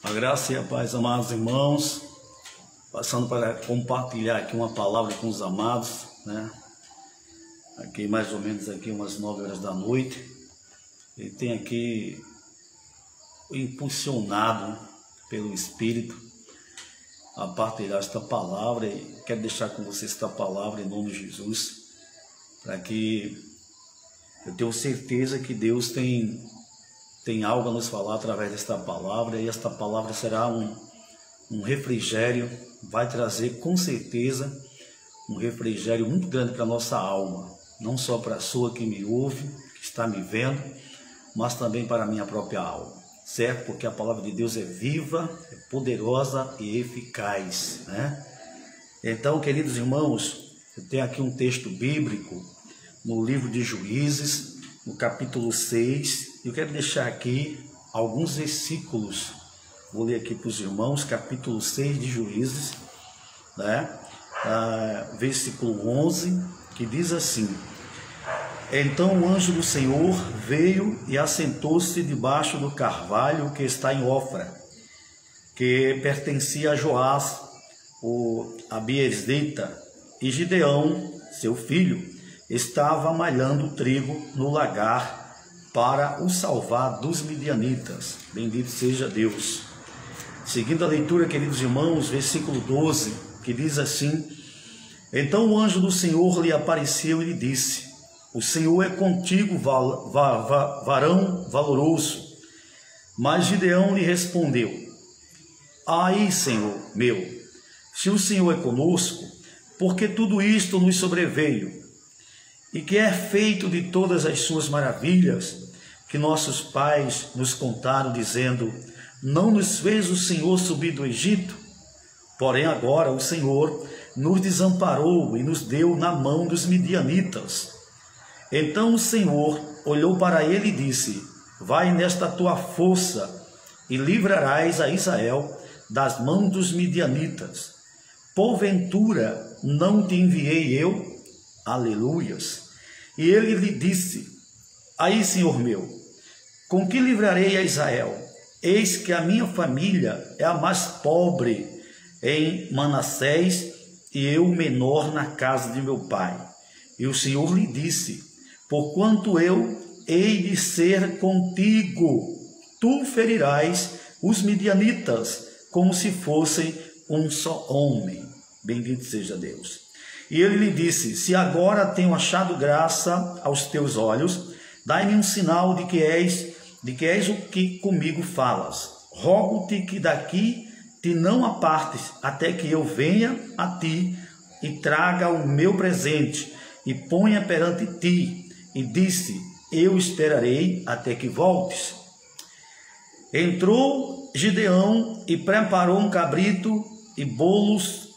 A graça e a paz, amados irmãos, passando para compartilhar aqui uma palavra com os amados, né? Aqui mais ou menos aqui umas 9 horas da noite. Ele tem aqui impulsionado pelo Espírito a partilhar esta palavra, e quero deixar com vocês esta palavra em nome de Jesus, para que eu tenho certeza que Deus tem algo a nos falar através desta palavra, e esta palavra será um refrigério, vai trazer com certeza um refrigério muito grande para a nossa alma, não só para a sua que me ouve, que está me vendo, mas também para a minha própria alma, certo? Porque a palavra de Deus é viva, é poderosa e eficaz, né? Então, queridos irmãos, eu tenho aqui um texto bíblico no livro de Juízes, no capítulo 6, eu quero deixar aqui alguns versículos, vou ler aqui para os irmãos, capítulo 6 de Juízes, né? Versículo 11, que diz assim: Então o anjo do Senhor veio e assentou-se debaixo do carvalho que está em Ofra, que pertencia a Joás, o abiezrita, e Gideão, seu filho, estava malhando trigo no lagar para o salvar dos midianitas. Bendito seja Deus. Seguindo a leitura, queridos irmãos, versículo 12, que diz assim: Então o anjo do Senhor lhe apareceu e lhe disse: O Senhor é contigo, varão valoroso. Mas Gideão lhe respondeu: Ai, Senhor meu, se o Senhor é conosco, porque tudo isto nos sobreveio? E que é feito de todas as suas maravilhas que nossos pais nos contaram, dizendo: Não nos fez o Senhor subir do Egito? Porém agora o Senhor nos desamparou e nos deu na mão dos midianitas. Então o Senhor olhou para ele e disse: Vai nesta tua força e livrarás a Israel das mãos dos midianitas. Porventura não te enviei eu? Aleluias. E ele lhe disse: Aí, Senhor meu, com que livrarei a Israel? Eis que a minha família é a mais pobre em Manassés, e eu o menor na casa de meu pai. E o Senhor lhe disse: Porquanto eu hei de ser contigo, tu ferirás os midianitas como se fossem um só homem. Bendito seja Deus. E ele lhe disse: Se agora tenho achado graça aos teus olhos, dai-me um sinal de que és o que comigo falas. Rogo-te que daqui te não apartes, até que eu venha a ti e traga o meu presente e ponha perante ti. E disse: Eu esperarei até que voltes. Entrou Gideão e preparou um cabrito e bolos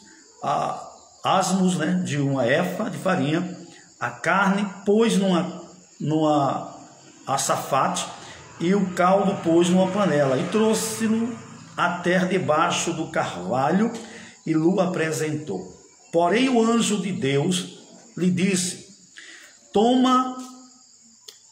asmos, né, de uma efa de farinha. A carne pôs numa açafate, e o caldo pôs numa panela, e trouxe-no à terra debaixo do carvalho, e lhe apresentou. Porém o anjo de Deus lhe disse: Toma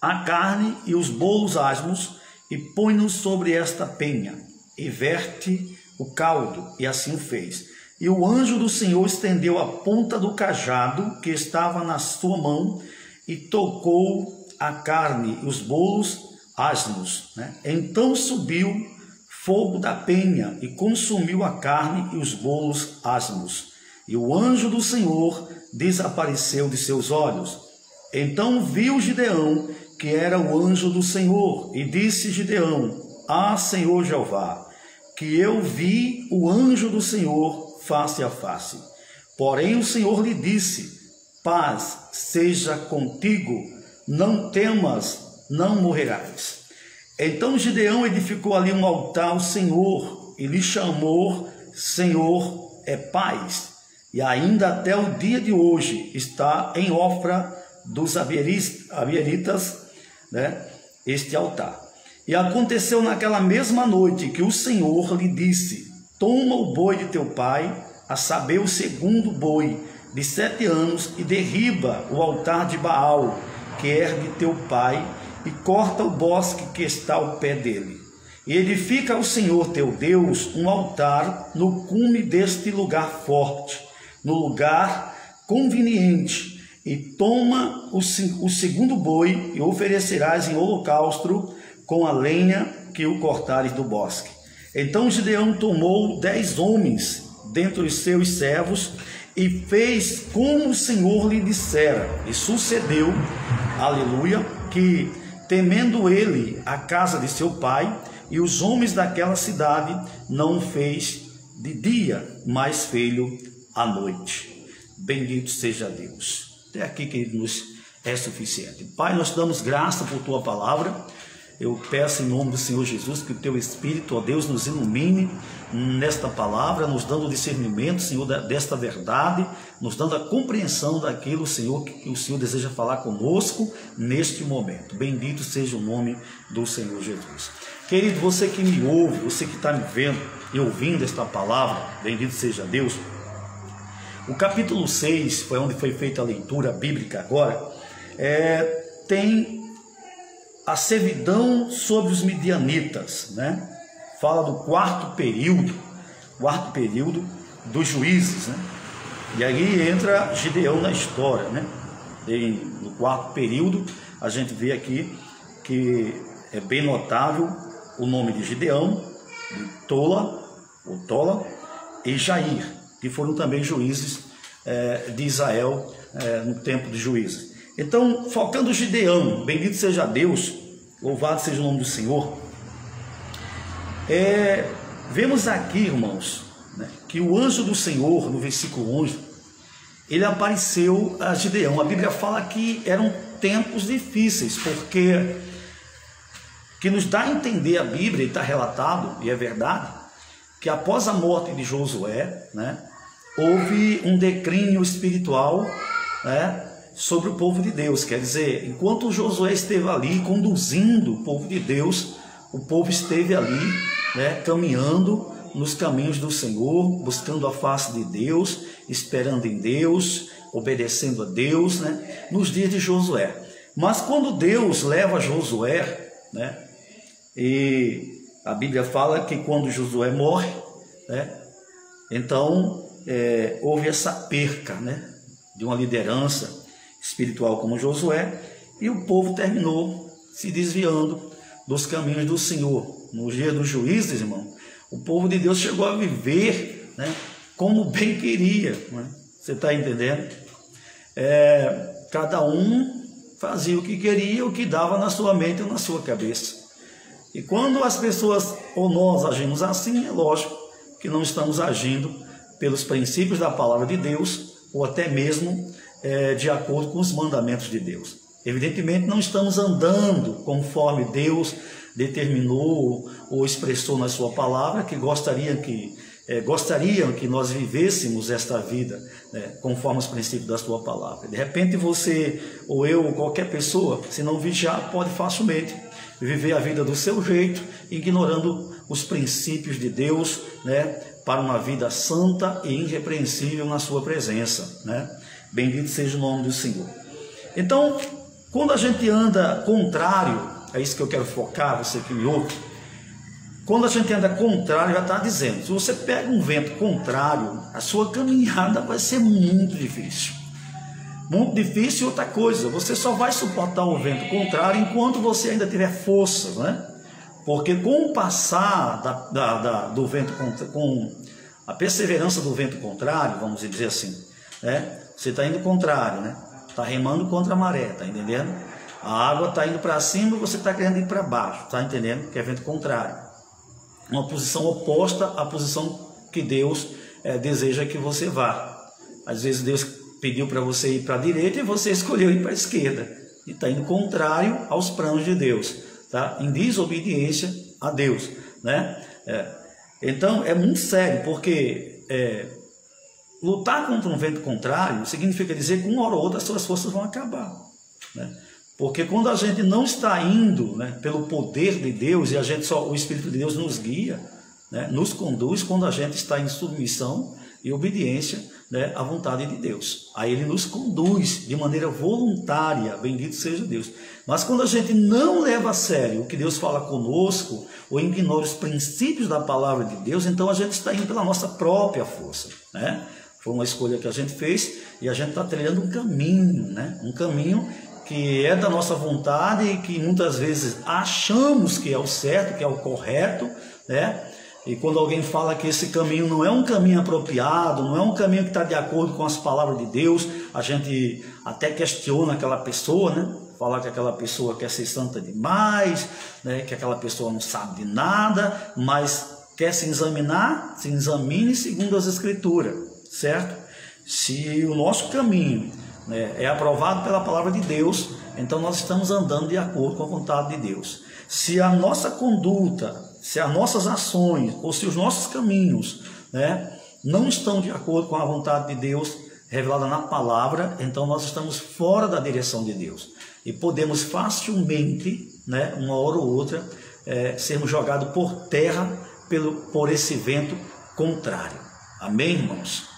a carne e os bolos asmos, e põe-nos sobre esta penha, e verte o caldo. E assim o fez. E o anjo do Senhor estendeu a ponta do cajado que estava na sua mão, e tocou a carne e os bolos asmos, né? Então subiu fogo da penha e consumiu a carne e os bolos asmos. E o anjo do Senhor desapareceu de seus olhos. Então viu Gideão que era o anjo do Senhor, e disse Gideão: Ah, Senhor Jeová, que eu vi o anjo do Senhor face a face. Porém o Senhor lhe disse: Paz seja contigo, não temas, não morrerás. Então Gideão edificou ali um altar ao Senhor, e lhe chamou: Senhor é paz. E ainda até o dia de hoje está em Ofra dos abieritas, né, este altar. E aconteceu naquela mesma noite que o Senhor lhe disse: Toma o boi de teu pai, a saber, o segundo boi de 7 anos, e derriba o altar de Baal, que é de teu pai, e corta o bosque que está ao pé dele. E edifica ao Senhor teu Deus um altar no cume deste lugar forte, no lugar conveniente, e toma o segundo boi e oferecerás em holocausto com a lenha que o cortares do bosque. Então Gideão tomou 10 homens dentre os seus servos e fez como o Senhor lhe dissera. E sucedeu, aleluia, que temendo ele a casa de seu pai e os homens daquela cidade, não fez de dia, mas fez-o à noite. Bendito seja Deus. Até aqui, queridos, é suficiente. Pai, nós te damos graça por tua palavra. Eu peço em nome do Senhor Jesus que o teu Espírito, ó Deus, nos ilumine nesta palavra, nos dando o discernimento, Senhor, desta verdade, nos dando a compreensão daquilo, Senhor, que o Senhor deseja falar conosco neste momento. Bendito seja o nome do Senhor Jesus. Querido, você que me ouve, você que está me vendo e ouvindo esta palavra, bendito seja Deus. O capítulo 6, foi onde foi feita a leitura bíblica agora, tem a servidão sobre os midianitas, né? Fala do quarto período dos juízes, né? E aí entra Gideão na história, né? E no quarto período a gente vê aqui que é bem notável o nome de Gideão, de Tola e Jair, que foram também juízes de Israel no tempo de juízes. Então, focando Gideão, bendito seja Deus, louvado seja o nome do Senhor. Vemos aqui, irmãos, né, que o anjo do Senhor, no versículo 11, ele apareceu a Gideão. A Bíblia fala que eram tempos difíceis, porque que nos dá a entender a Bíblia, e está relatado, e é verdade, que após a morte de Josué, né, houve um declínio espiritual, né, sobre o povo de Deus. Quer dizer, enquanto Josué esteve ali conduzindo o povo de Deus, o povo esteve ali, né, caminhando nos caminhos do Senhor, buscando a face de Deus, esperando em Deus, obedecendo a Deus, né, nos dias de Josué. Mas quando Deus leva Josué, né, e a Bíblia fala que quando Josué morre, né, então houve essa perca, né, de uma liderança espiritual como Josué, e o povo terminou se desviando dos caminhos do Senhor. No dia dos juízes, irmão, o povo de Deus chegou a viver, né, como bem queria, né? Você está entendendo? Cada um fazia o que queria, o que dava na sua mente ou na sua cabeça. E quando as pessoas ou nós agimos assim, é lógico que não estamos agindo pelos princípios da palavra de Deus, ou até mesmo de acordo com os mandamentos de Deus. Evidentemente não estamos andando conforme Deus determinou ou expressou na sua palavra, que gostariam que nós vivêssemos esta vida, né, conforme os princípios da sua palavra. De repente você, ou eu, ou qualquer pessoa, se não vigiar, pode facilmente viver a vida do seu jeito, ignorando os princípios de Deus, né, para uma vida santa e irrepreensível na sua presença, né? Bendito seja o nome do Senhor. Então, quando a gente anda contrário, é isso que eu quero focar, você que me ouve. Quando a gente anda contrário, já está dizendo, se você pega um vento contrário, a sua caminhada vai ser muito difícil. Muito difícil. E outra coisa, você só vai suportar o vento contrário enquanto você ainda tiver forças, né? Porque com o passar do vento, com a perseverança do vento contrário, vamos dizer assim, né? Você está indo contrário, né? Está remando contra a maré, tá entendendo? A água está indo para cima e você está querendo ir para baixo, tá entendendo? Que é vento contrário. Uma posição oposta à posição que Deus deseja que você vá. Às vezes Deus pediu para você ir para a direita e você escolheu ir para a esquerda. E está indo contrário aos planos de Deus, tá? Em desobediência a Deus, né? Então é muito sério, porque lutar contra um vento contrário significa dizer que uma hora ou outra as suas forças vão acabar, né? Porque quando a gente não está indo, né, pelo poder de Deus, e o Espírito de Deus nos guia, né, nos conduz, quando a gente está em submissão e obediência, né, à vontade de Deus. Aí ele nos conduz de maneira voluntária, bendito seja Deus. Mas quando a gente não leva a sério o que Deus fala conosco, ou ignora os princípios da palavra de Deus, então a gente está indo pela nossa própria força, né? Foi uma escolha que a gente fez e a gente está trilhando um caminho, né? Um caminho que é da nossa vontade e que muitas vezes achamos que é o certo, que é o correto, né? E quando alguém fala que esse caminho não é um caminho apropriado, não é um caminho que está de acordo com as palavras de Deus, a gente até questiona aquela pessoa, né? Falar que aquela pessoa quer ser santa demais, né? Que aquela pessoa não sabe de nada, mas quer se examinar, se examine segundo as Escrituras, certo? Se o nosso caminho, né, é aprovado pela palavra de Deus, então nós estamos andando de acordo com a vontade de Deus. Se a nossa conduta, se as nossas ações ou se os nossos caminhos, né, não estão de acordo com a vontade de Deus revelada na palavra, então nós estamos fora da direção de Deus e podemos facilmente, né, uma hora ou outra, sermos jogados por terra por esse vento contrário. Amém, irmãos?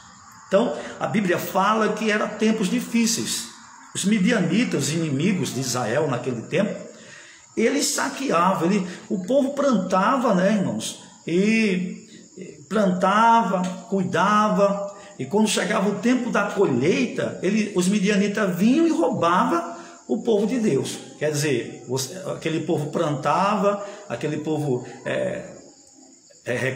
Então a Bíblia fala que eram tempos difíceis. Os midianitas, os inimigos de Israel naquele tempo, eles saqueavam, o povo plantava, né, irmãos? E plantava, cuidava, e quando chegava o tempo da colheita, os midianitas vinham e roubavam o povo de Deus. Quer dizer, aquele povo plantava, aquele povo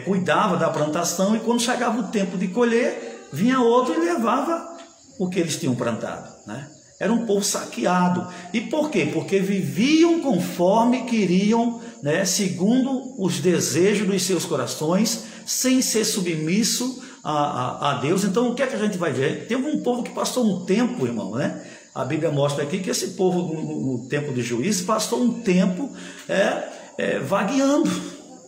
cuidava da plantação, e quando chegava o tempo de colher, vinha outro e levava o que eles tinham plantado, né? Era um povo saqueado. E por quê? Porque viviam conforme queriam, né, segundo os desejos dos seus corações, sem ser submisso a Deus. Então o que é que a gente vai ver? Teve um povo que passou um tempo, irmão, né? A Bíblia mostra aqui que esse povo no tempo de Juízes passou um tempo vagueando,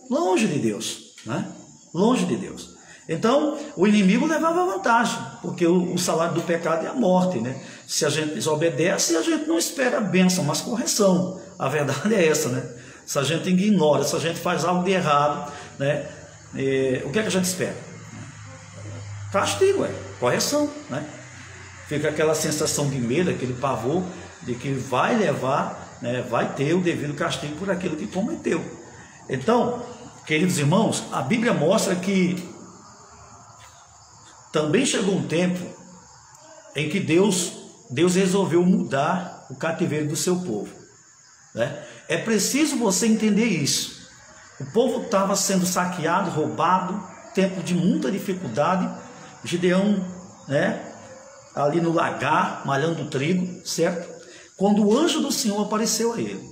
longe de Deus, né? Longe de Deus. Então, o inimigo levava vantagem, porque o salário do pecado é a morte, né? Se a gente desobedece, a gente não espera bênção, mas correção. A verdade é essa, né? Se a gente ignora, se a gente faz algo de errado, né? O que é que a gente espera? Castigo, correção, né? Fica aquela sensação de medo, aquele pavor de que vai levar, né? Vai ter o devido castigo por aquilo que cometeu. Então, queridos irmãos, a Bíblia mostra que também chegou um tempo em que Deus resolveu mudar o cativeiro do seu povo, né? É preciso você entender isso. O povo estava sendo saqueado, roubado, tempo de muita dificuldade. Gideão, né, ali no lagar, malhando trigo, certo? Quando o anjo do Senhor apareceu a ele.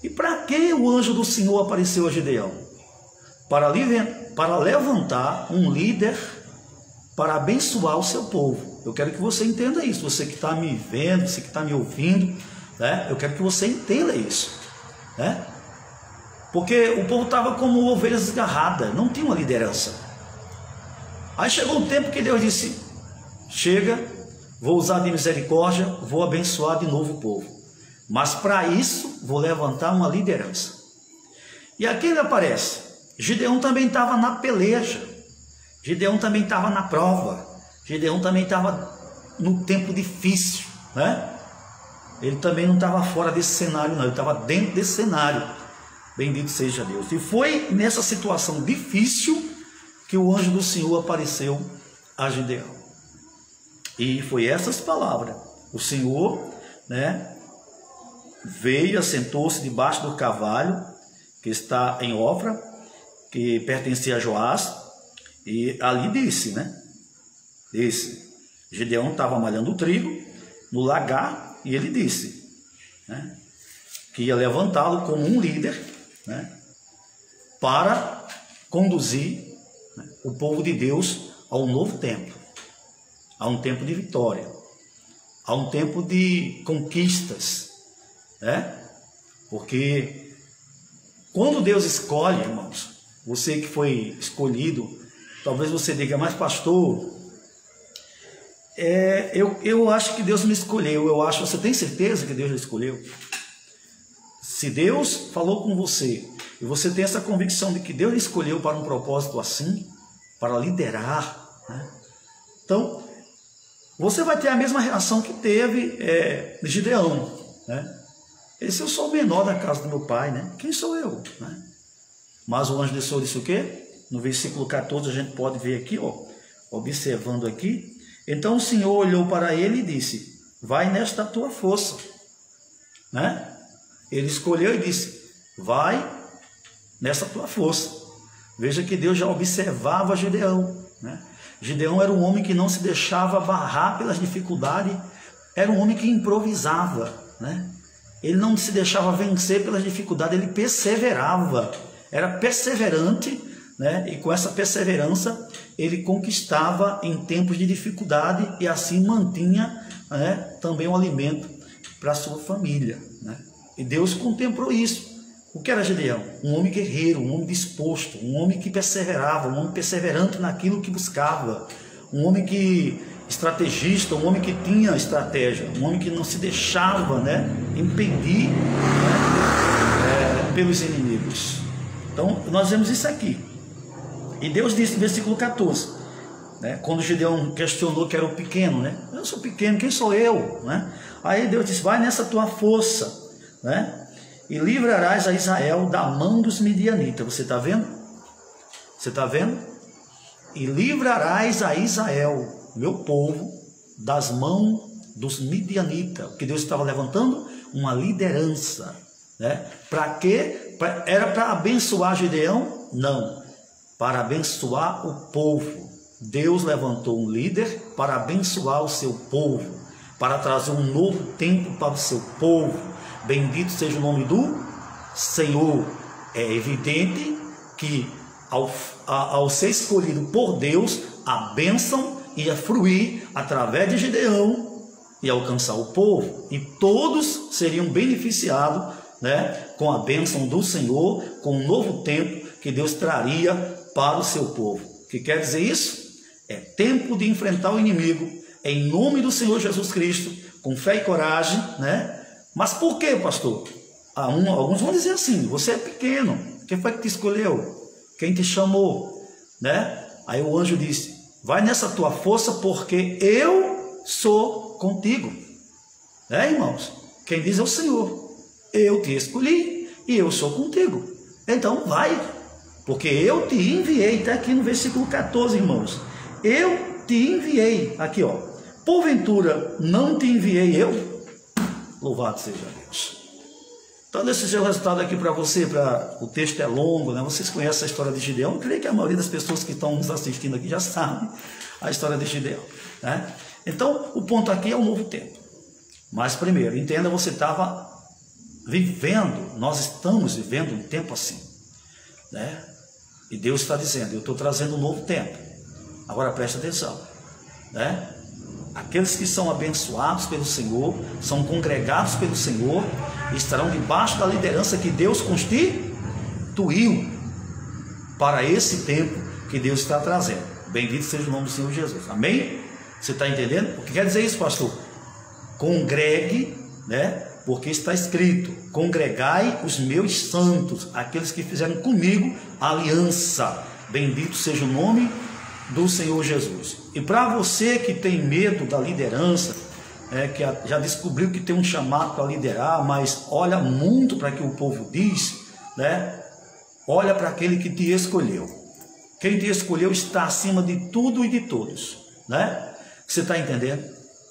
E para que o anjo do Senhor apareceu a Gideão? Para levantar um líder para abençoar o seu povo. Eu quero que você entenda isso. Você que está me vendo, você que está me ouvindo, né? Eu quero que você entenda isso, né? Porque o povo estava como ovelhas desgarradas, não tinha uma liderança. Aí chegou um tempo que Deus disse: chega, vou usar de misericórdia, vou abençoar de novo o povo. Mas para isso vou levantar uma liderança. E aqui ele aparece. Gideão também estava na peleja. Gideão também estava na prova. Gideão também estava no tempo difícil, né? Ele também não estava fora desse cenário, não. Ele estava dentro desse cenário. Bendito seja Deus. E foi nessa situação difícil que o anjo do Senhor apareceu a Gideão. E foi essas palavras. O Senhor, né, veio, assentou-se debaixo do cavalo que está em Ofra, que pertencia a Joás. E ali disse, né? Gideão estava malhando o trigo no lagar, e ele disse, né, que ia levantá-lo como um líder, né, para conduzir, né, o povo de Deus a um novo tempo, a um tempo de vitória, a um tempo de conquistas, né? Porque quando Deus escolhe, irmãos, você que foi escolhido, talvez você diga: mas pastor, eu acho que Deus me escolheu. Você tem certeza que Deus me escolheu? Se Deus falou com você, e você tem essa convicção de que Deus lhe escolheu para um propósito assim, para liderar, né? Então, você vai ter a mesma reação que teve Gideão, né? Esse eu sou o menor da casa do meu pai, né? Quem sou eu, né? Mas o anjo do Senhor disse o quê? No versículo 14 a gente pode ver aqui, ó, observando aqui. Então o Senhor olhou para ele e disse: vai nesta tua força, né? Ele escolheu e disse: vai nessa tua força. Veja que Deus já observava Gideão, né? Gideão era um homem que não se deixava barrar pelas dificuldades, era um homem que improvisava, né? Ele não se deixava vencer pelas dificuldades, ele perseverava, era perseverante, né? E com essa perseverança ele conquistava em tempos de dificuldade e assim mantinha, né, também um alimento para a sua família, né? E Deus contemplou isso. O que era Gideão? Um homem guerreiro, um homem disposto, um homem que perseverava, um homem perseverante naquilo que buscava, um homem que estrategista, um homem que tinha estratégia, um homem que não se deixava, né, impedir, né, pelos inimigos. Então nós vemos isso aqui. E Deus disse no versículo 14, né, quando Gideão questionou que era o pequeno, né? Eu sou pequeno, quem sou eu, né? Aí Deus disse: vai nessa tua força, né? E livrarás a Israel da mão dos midianitas. Você está vendo? Você está vendo? E livrarás a Israel, meu povo, das mãos dos midianitas. Porque Deus estava levantando uma liderança, né? Para quê? Era para abençoar Gideão? Não. Para abençoar o povo. Deus levantou um líder para abençoar o seu povo, para trazer um novo tempo para o seu povo. Bendito seja o nome do Senhor. É evidente que ao ser escolhido por Deus, a bênção ia fluir através de Gideão e alcançar o povo. E todos seriam beneficiados, né, com a bênção do Senhor, com um novo tempo que Deus traria para o seu povo. O que quer dizer isso? É tempo de enfrentar o inimigo em nome do Senhor Jesus Cristo, com fé e coragem, né? Mas por que, pastor? Alguns vão dizer assim: você é pequeno, quem foi que te escolheu? Quem te chamou? Né? Aí o anjo disse: vai nessa tua força, porque eu sou contigo. Irmãos? Quem diz é o Senhor. Eu te escolhi e eu sou contigo. Então vai, porque eu te enviei. Está aqui no versículo 14, irmãos. Eu te enviei. Aqui, ó. Porventura não te enviei eu? Louvado seja Deus. Então, esse é o resultado aqui para você. O texto é longo, né? Vocês conhecem a história de Gideão. Eu creio que a maioria das pessoas que estão nos assistindo aqui já sabe a história de Gideão, né? Então, o ponto aqui é o novo tempo. Mas primeiro, entenda, você estava vivendo, nós estamos vivendo um tempo assim, né? E Deus está dizendo: eu estou trazendo um novo tempo. Agora presta atenção, né? Aqueles que são abençoados pelo Senhor, são congregados pelo Senhor, estarão debaixo da liderança que Deus constituiu para esse tempo que Deus está trazendo. Bendito seja o nome do Senhor Jesus. Amém? Você está entendendo? O que quer dizer isso, pastor? Congregue, né? Porque está escrito: congregai os meus santos, aqueles que fizeram comigo aliança. Bendito seja o nome do Senhor Jesus. E para você que tem medo da liderança, que já descobriu que tem um chamado para liderar, mas olha muito para o que o povo diz, né? Olha para aquele que te escolheu. Quem te escolheu está acima de tudo e de todos, né? Você está entendendo?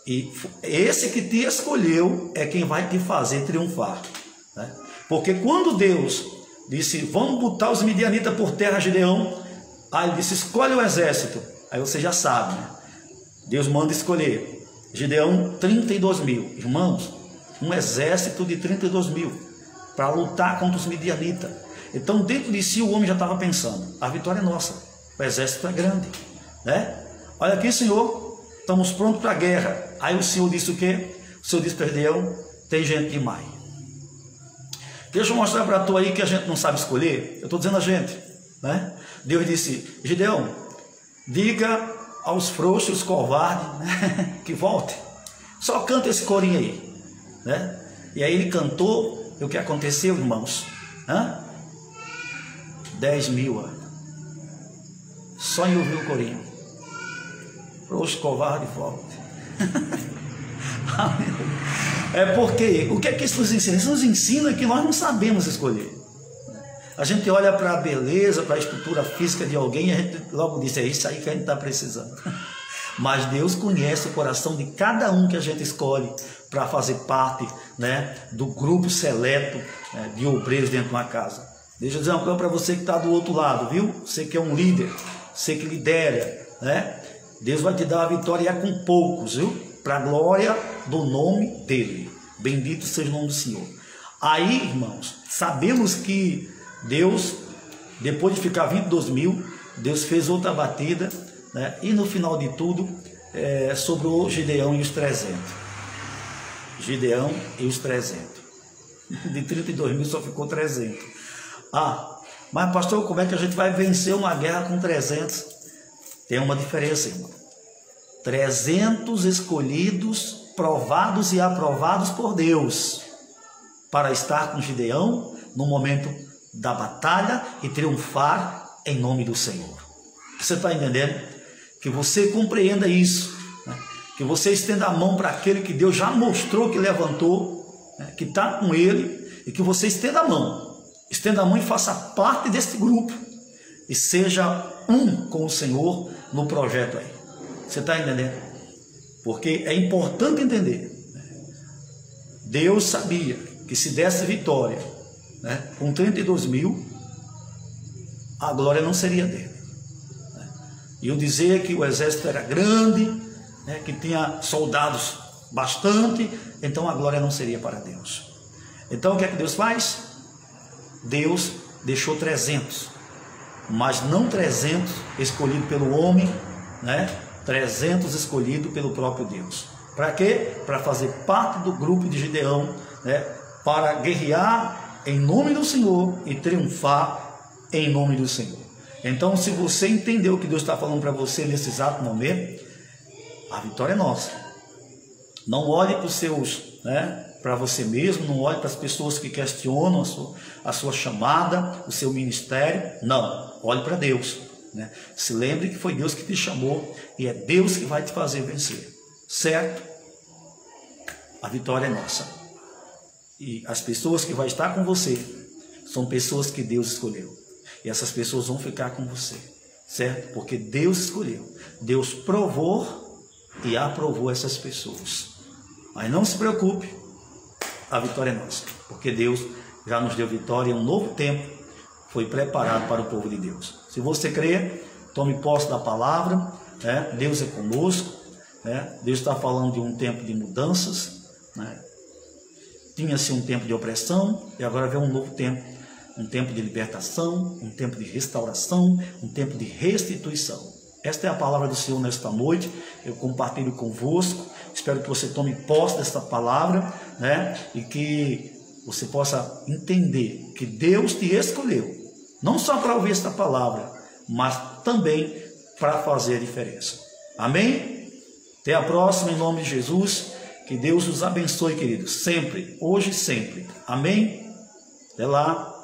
E esse que te escolheu é quem vai te fazer triunfar, né? Porque quando Deus disse: vamos botar os midianitas por terra, Gideão, aí ele disse: escolhe o exército. Aí você já sabe, né? Deus manda escolher. Gideão, 32 mil. Irmãos, um exército de 32 mil para lutar contra os midianitas. Então dentro de si o homem já estava pensando: a vitória é nossa, o exército é grande, né? Olha aqui, Senhor, estamos prontos para a guerra. Aí o Senhor disse o quê? O Senhor disse para Gideão: tem gente demais. Deixa eu mostrar para tu aí que a gente não sabe escolher. Eu estou dizendo a gente, né? Deus disse: Gideão, diga aos frouxos, covardes, né, que voltem. Só canta esse corinho aí, né? E aí ele cantou. E o que aconteceu, irmãos? 10 mil. Só em ouvir o corinho. Frouxo, covarde, forte. É porque, o que é que isso nos ensina? Isso nos ensina que nós não sabemos escolher. A gente olha para a beleza, para a estrutura física de alguém e a gente logo diz, é isso aí que a gente está precisando. Mas Deus conhece o coração de cada um que a gente escolhe para fazer parte, né, do grupo seleto, né, de obreiros dentro de uma casa. Deixa eu dizer uma coisa para você que está do outro lado, viu? Você que é um líder, você que lidera, né? Deus vai te dar a vitória e é com poucos, viu? Para a glória do nome dele. Bendito seja o nome do Senhor. Aí, irmãos, sabemos que Deus, depois de ficar 22 mil, Deus fez outra batida, né? E no final de tudo, sobrou Gideão e os 300. Gideão e os 300. De 32 mil só ficou 300. Mas pastor, como é que a gente vai vencer uma guerra com 300? Tem uma diferença, irmão. 300 escolhidos, provados e aprovados por Deus, para estar com Gideão no momento da batalha e triunfar em nome do Senhor. Você está entendendo? Que você compreenda isso, né? Que você estenda a mão para aquele que Deus já mostrou que levantou, né? Que está com ele, e que você estenda a mão e faça parte desse grupo e seja um com o Senhor no projeto aí. Você está entendendo? Porque é importante entender, né? Deus sabia que se desse vitória, né, com 32 mil, a glória não seria dele, né? E eu dizer que o exército era grande, né, que tinha soldados bastante, então a glória não seria para Deus. Então o que é que Deus faz? Deus deixou 300, mas não 300 escolhidos pelo homem, né? 300 escolhidos pelo próprio Deus. Para quê? Para fazer parte do grupo de Gideão, né? Para guerrear em nome do Senhor e triunfar em nome do Senhor. Então, se você entendeu o que Deus está falando para você nesse exato momento, a vitória é nossa. Não olhe para os seus, né, para você mesmo, não olhe para as pessoas que questionam a sua chamada, o seu ministério. Não, olhe para Deus, né? Se lembre que foi Deus que te chamou e é Deus que vai te fazer vencer, certo? A vitória é nossa. E as pessoas que vão estar com você são pessoas que Deus escolheu. E essas pessoas vão ficar com você, certo? Porque Deus escolheu. Deus provou e aprovou essas pessoas. Mas não se preocupe, a vitória é nossa. Porque Deus já nos deu vitória e um novo tempo foi preparado para o povo de Deus. Se você crê, tome posse da palavra, né? Deus é conosco, né? Deus está falando de um tempo de mudanças, né? Tinha-se um tempo de opressão e agora vem um novo tempo, um tempo de libertação, um tempo de restauração, um tempo de restituição. Esta é a palavra do Senhor nesta noite, eu compartilho convosco, espero que você tome posse desta palavra, né? E que você possa entender que Deus te escolheu, não só para ouvir esta palavra, mas também para fazer a diferença. Amém? Até a próxima, em nome de Jesus. Que Deus os abençoe, queridos, sempre, hoje e sempre. Amém? Até lá.